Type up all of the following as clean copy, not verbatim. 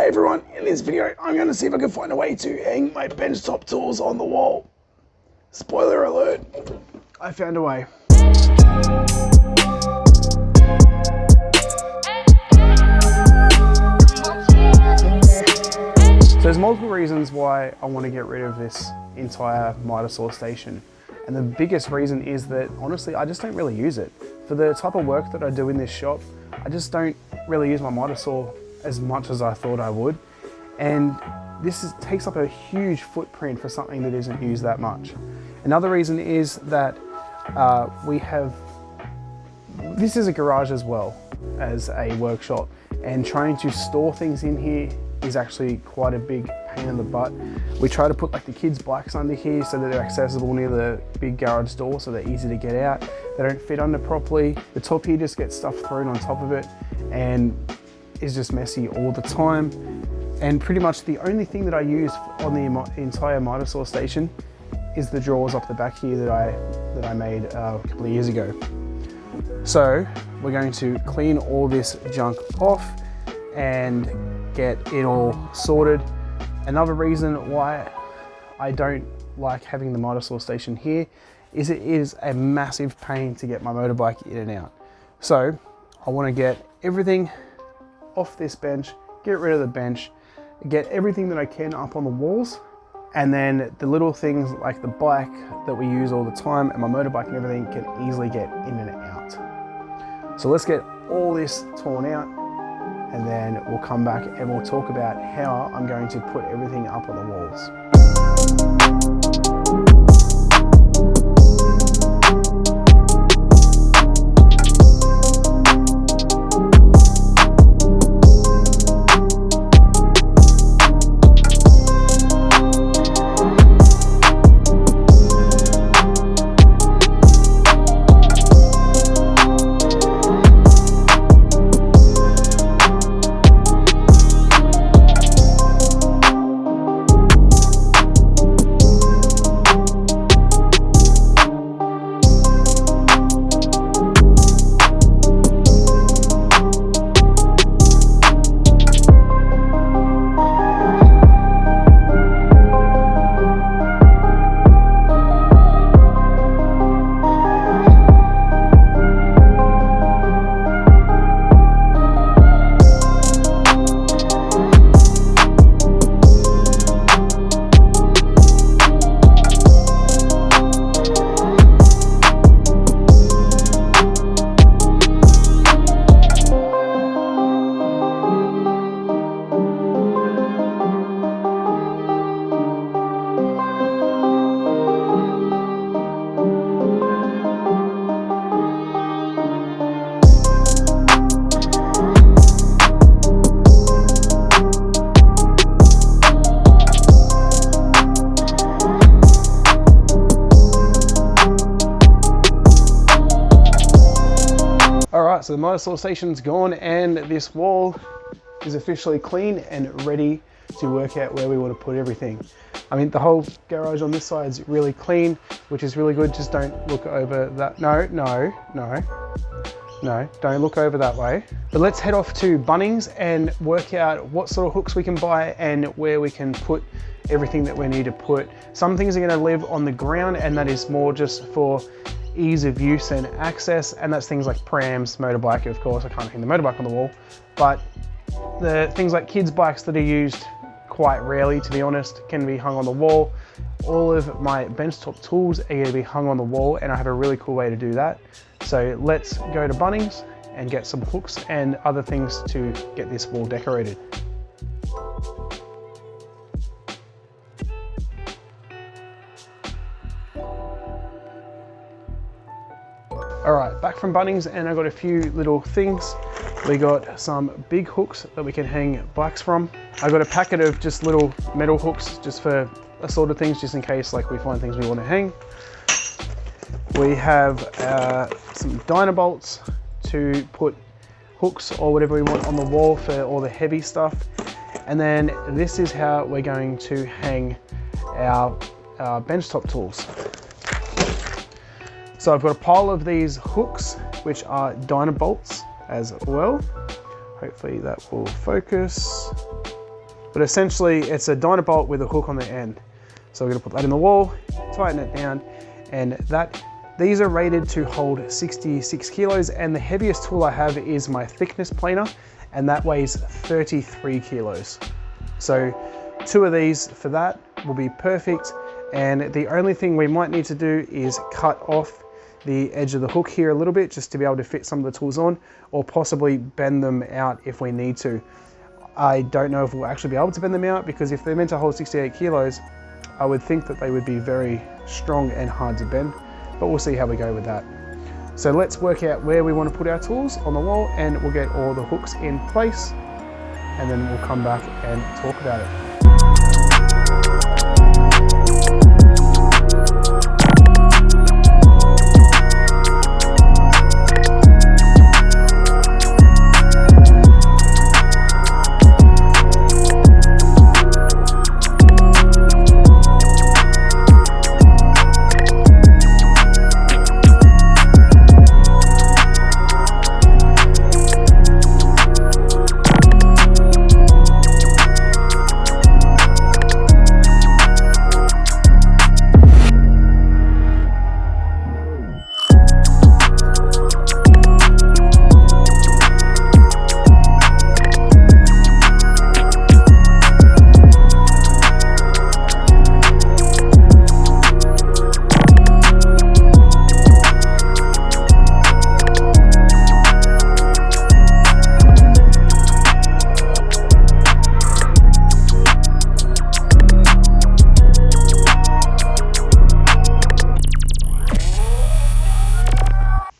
Hey everyone, in this video I'm going to see if I can find a way to hang my benchtop tools on the wall. Spoiler alert, I found a way. So there's multiple reasons why I want to get rid of this entire mitre saw station. And the biggest reason is that honestly I just don't really use it. For the type of work that I do in this shop, I just don't really use my mitre saw as much as I thought I would. And takes up a huge footprint for something that isn't used that much. Another reason is that this is a garage as well as a workshop, and trying to store things in here is actually quite a big pain in the butt. We try to put like the kids' bikes under here so that they're accessible near the big garage door, so they're easy to get out. They don't fit under properly. The top here just gets stuff thrown on top of it and is just messy all the time. And pretty much the only thing that I use on the entire mitre saw station is the drawers up the back here that I made a couple of years ago. So we're going to clean all this junk off and get it all sorted. Another reason why I don't like having the mitre saw station here is it is a massive pain to get my motorbike in and out. So I want to get everything off this bench, get rid of the bench, get everything that I can up on the walls, and then the little things like the bike that we use all the time and my motorbike and everything can easily get in and out. So let's get all this torn out, and then we'll come back and we'll talk about how I'm going to put everything up on the walls. Alright, so the mitre saw station's gone and this wall is officially clean and ready to work out where we want to put everything. I mean, the whole garage on this side is really clean, which is really good. Just don't look over that. No, don't look over that way. But let's head off to Bunnings and work out what sort of hooks we can buy and where we can put everything that we need to put. Some things are going to live on the ground, and that is more just for ease of use and access, and that's things like prams, motorbike. Of course I can't hang the motorbike on the wall, but the things like kids bikes that are used quite rarely, to be honest, can be hung on the wall. All of my benchtop tools are going to be hung on the wall, and I have a really cool way to do that. So let's go to Bunnings and get some hooks and other things to get this wall decorated. Alright, back from Bunnings, and I got a few little things. We got some big hooks that we can hang bikes from. I got a packet of just little metal hooks just for assorted things, just in case like we find things we want to hang. We have some Dynabolts to put hooks or whatever we want on the wall for all the heavy stuff. And then this is how we're going to hang our benchtop tools. So I've got a pile of these hooks, which are Dynabolts as well. Hopefully that will focus. but essentially it's a dyno bolt with a hook on the end. So we're gonna put that in the wall, tighten it down, and these are rated to hold 66 kilos, and the heaviest tool I have is my thickness planer, and that weighs 33 kilos. So 2 of these for that will be perfect. And the only thing we might need to do is cut off the edge of the hook here a little bit, just to be able to fit some of the tools on, or possibly bend them out if we need to. I don't know if we'll actually be able to bend them out, because if they're meant to hold 68 kilos, I would think that they would be very strong and hard to bend, but we'll see how we go with that. So let's work out where we want to put our tools on the wall, and we'll get all the hooks in place, and then we'll come back and talk about it.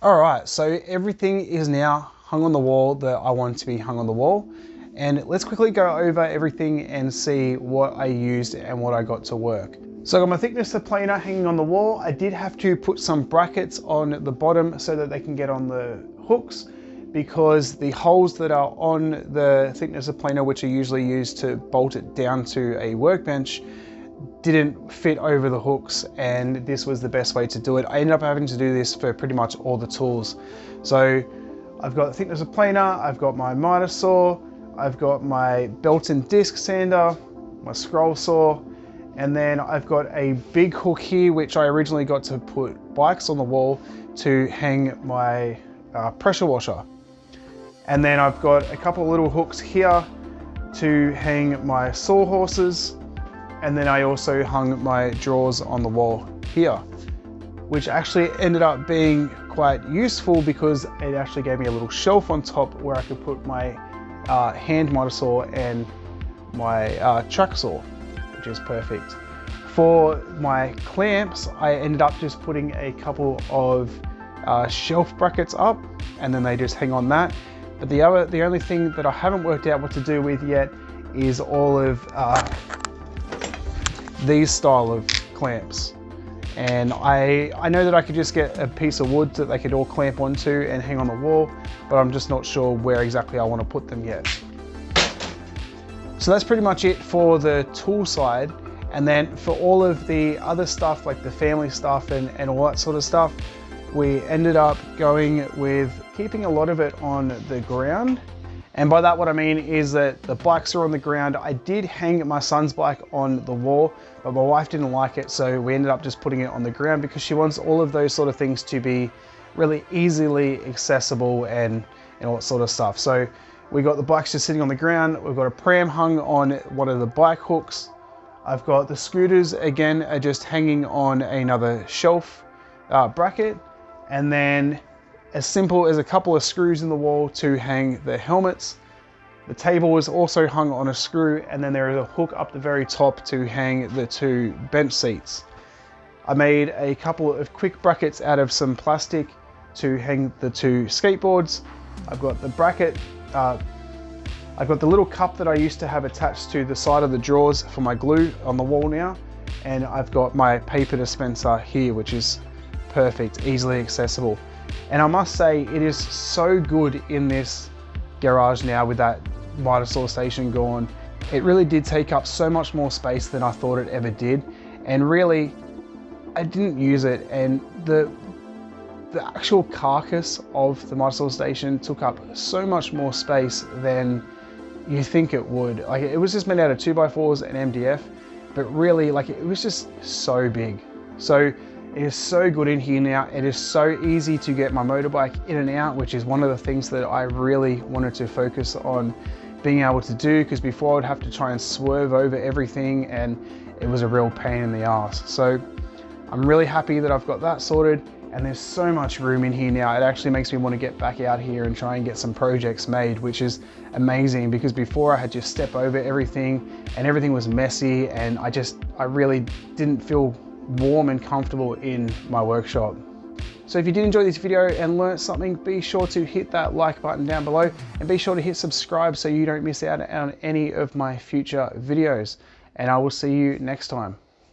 All right, so everything is now hung on the wall that I want to be hung on the wall. And let's quickly go over everything and see what I used and what I got to work. So I got my thickness planer hanging on the wall. I did have to put some brackets on the bottom so that they can get on the hooks, because the holes that are on the thickness planer, which are usually used to bolt it down to a workbench, didn't fit over the hooks, and this was the best way to do it. I ended up having to do this for pretty much all the tools. So I've got the thickness planer, I've got my miter saw, I've got my belt and disc sander, my scroll saw, and then I've got a big hook here, which I originally got to put bikes on the wall to hang my pressure washer. And then I've got a couple of little hooks here to hang my sawhorses. And then I also hung my drawers on the wall here, which actually ended up being quite useful because it actually gave me a little shelf on top where I could put my hand miter saw and my track saw, which is perfect. For my clamps, I ended up just putting a couple of shelf brackets up, and then they just hang on that. But the only thing that I haven't worked out what to do with yet is all of these style of clamps. And I know that I could just get a piece of wood that they could all clamp onto and hang on the wall, but I'm just not sure where exactly I want to put them yet. So that's pretty much it for the tool side. And then for all of the other stuff, like the family stuff and all that sort of stuff, we ended up going with keeping a lot of it on the ground. And by that, what I mean is that the bikes are on the ground. I did hang my son's bike on the wall, but my wife didn't like it, so we ended up just putting it on the ground because she wants all of those sort of things to be really easily accessible and all that sort of stuff. So we got the bikes just sitting on the ground. We've got a pram hung on one of the bike hooks. I've got the scooters, again, are just hanging on another shelf bracket. And then as simple as a couple of screws in the wall to hang the helmets. The table is also hung on a screw, and then there is a hook up the very top to hang the 2 bench seats. I made a couple of quick brackets out of some plastic to hang the 2 skateboards. I've got the bracket, I've got the little cup that I used to have attached to the side of the drawers for my glue on the wall now. And I've got my paper dispenser here, which is perfect, easily accessible. And I must say, it is so good in this garage now with that miter saw station gone. It really did take up so much more space than I thought it ever did. And really, I didn't use it. And the actual carcass of the miter saw station took up so much more space than you think it would. Like, it was just made out of 2x4s and MDF, but really, like, it was just so big. So it is so good in here now. It is so easy to get my motorbike in and out, which is one of the things that I really wanted to focus on being able to do, because before I would have to try and swerve over everything and it was a real pain in the ass. So I'm really happy that I've got that sorted, and there's so much room in here now. It actually makes me want to get back out here and try and get some projects made, which is amazing, because before I had to step over everything and everything was messy, and I really didn't feel warm and comfortable in my workshop. So if you did enjoy this video and learned something, be sure to hit that like button down below, and be sure to hit subscribe so you don't miss out on any of my future videos. And I will see you next time.